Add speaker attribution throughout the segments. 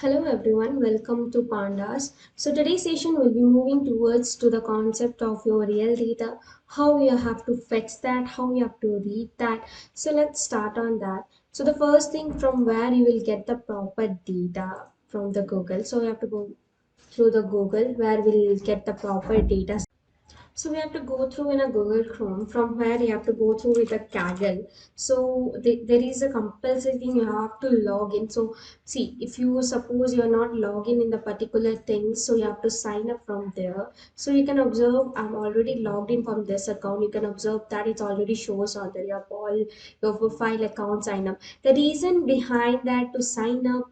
Speaker 1: Hello everyone, welcome to Pandas. So today's session will be moving towards to the concept of your real data, how you have to fetch that, how you have to read that. So let's start on that. So the first thing from where you will get the proper data from the Google. So you have to go through the Google where we'll get the proper data. So we have to go through in a Google Chrome from where you have to go through with a Kaggle. So there is a compulsory thing you have to log in. So see, if you suppose you're not logging in the particular thing, so you have to sign up from there. So you can observe I'm already logged in from this account. You can observe that it already shows on there. You have all your profile account sign up. The reason behind that to sign up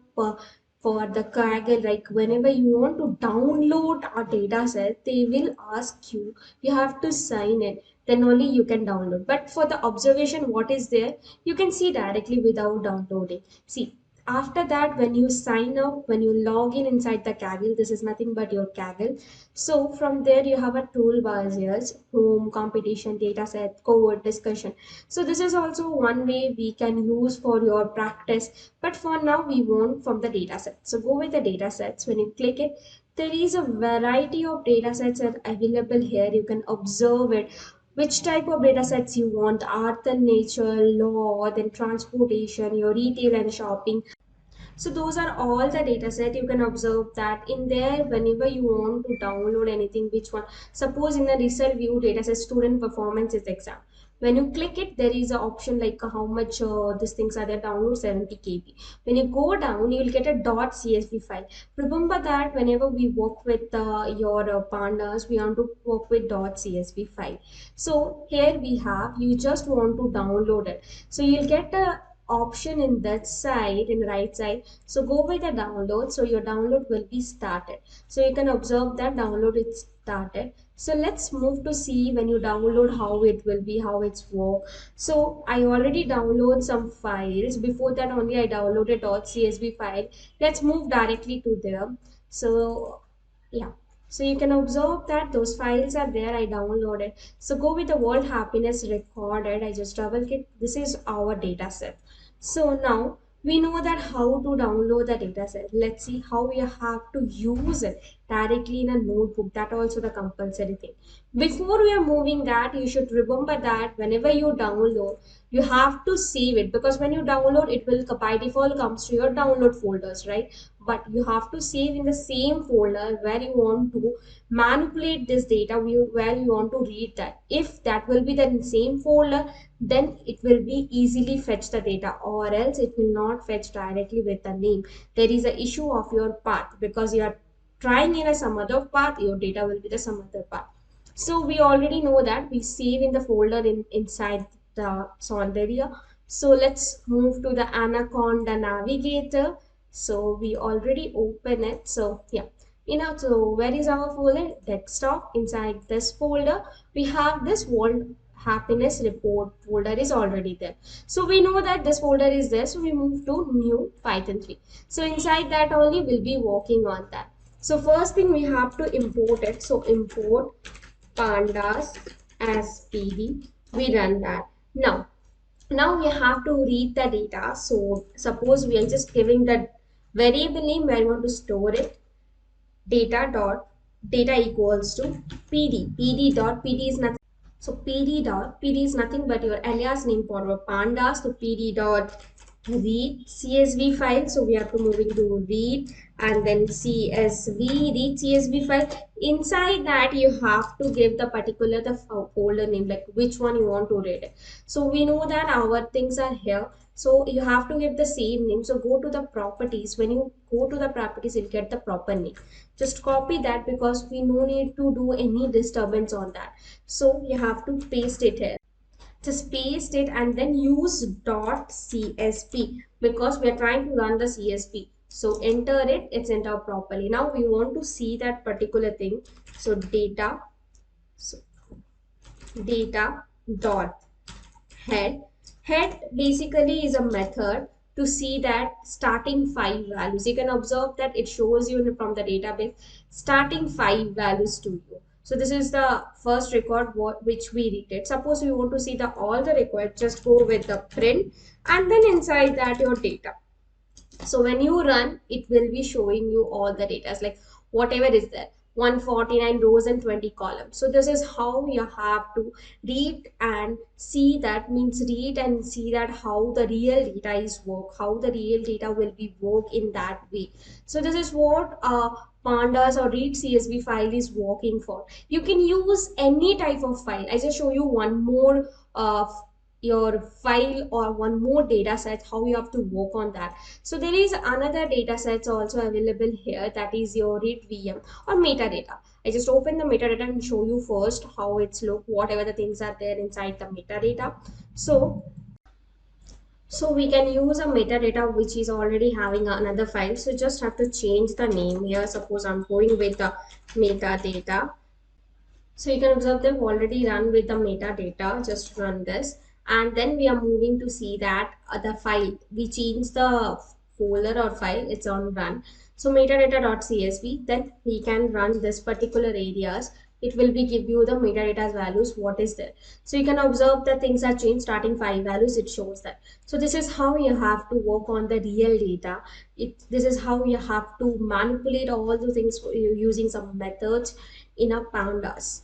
Speaker 1: for the Kaggle, like whenever you want to download a data set, they will ask you have to sign it, then only you can download. But for the observation what is there, you can see directly without downloading. See, after that, when you sign up, when you log in inside the Kaggle, this is nothing but your Kaggle. So from there you have a toolbar here: home, competition, data set, code, discussion. So this is also one way we can use for your practice, but for now we want from the data set. So go with the data sets. When you click it, there is a variety of data sets are available here. You can observe it, which type of data sets you want: art and nature, law, then transportation, your retail and shopping. So those are all the data set. You can observe that in there whenever you want to download anything, which one. Suppose in the result view data set student performance is exam. When you click it, there is an option like how much these things are there, download 70 KB. When you go down, you will get a .csv file. Remember that whenever we work with your pandas, we want to work with .csv file. So here we have, you just want to download it. So you'll get a option in that side, in the right side. So go with the download. So your download will be started. So you can observe that download is started. So let's move to see when you download how it will be, how it's work. So I already download some files. Before that only I downloaded .csv file. Let's move directly to there. So yeah. So you can observe that those files are there. I downloaded. So go with the world happiness recorded. I just double click. This is our data set. So now we know that how to download the dataset. Let's see how we have to use it directly in a notebook. That also the compulsory thing. Before we are moving that, you should remember that whenever you download, you have to save it, because when you download, it will by default comes to your download folders, right? But you have to save in the same folder where you want to manipulate this data, where you want to read that. If that will be the same folder, then it will be easily fetch the data, or else it will not fetch directly with the name. There is a issue of your path, because you are trying in a some other path, your data will be the some other path. So we already know that we save in the folder inside the Sondaria. So let's move to the Anaconda Navigator. So we already open it. So yeah, so where is our folder? Desktop. Inside this folder, we have this world happiness report folder is already there. So we know that this folder is there. So we move to new Python 3. So inside that only we'll be working on that. So first thing we have to import it. So import pandas as pd. We run that. Now we have to read the data. So suppose we are just giving the variable name where we want to store it. Data equals to pd dot pd is nothing. So pd is nothing but your alias name for our pandas. So pd dot read csv file. So we have to move into read, and then csv read csv file. Inside that you have to give the particular the folder name, like which one you want to read it. So we know that our things are here. So you have to give the same name. So go to the properties. When you go to the properties, you'll get the proper name. Just copy that, because we no need to do any disturbance on that. So you have to paste it here. Just paste it and then use .csv, because we are trying to run the csv. So enter it. It's entered properly. Now we want to see that particular thing. So so data dot head basically is a method to see that starting 5 values. You can observe that it shows you from the database starting 5 values to you. So this is the first record which we read. Suppose we want to see the all the records, just go with the print, and then inside that your data. So when you run, it will be showing you all the data, like whatever is there, 149 rows and 20 columns. So this is how you have to read and see, that means read and see that how the real data is work, how the real data will be work in that way. So this is what pandas or read csv file is working for. You can use any type of file. I just show you one more your file or one more data set, how you have to work on that. So there is another data sets also available here, that is your read VM or metadata. I just open the metadata and show you first how it's look, whatever the things are there inside the metadata. So we can use a metadata which is already having another file. So just have to change the name here. Suppose I'm going with the metadata. So you can observe they've already run with the metadata, just run this. And then we are moving to see that the file, we change the folder or file, it's on run. So metadata.csv, then we can run this particular areas. It will be give you the metadata values, what is there. So you can observe that things are changed, starting 5 values, it shows that. So this is how you have to work on the real data. This is how you have to manipulate all the things using some methods in a pandas.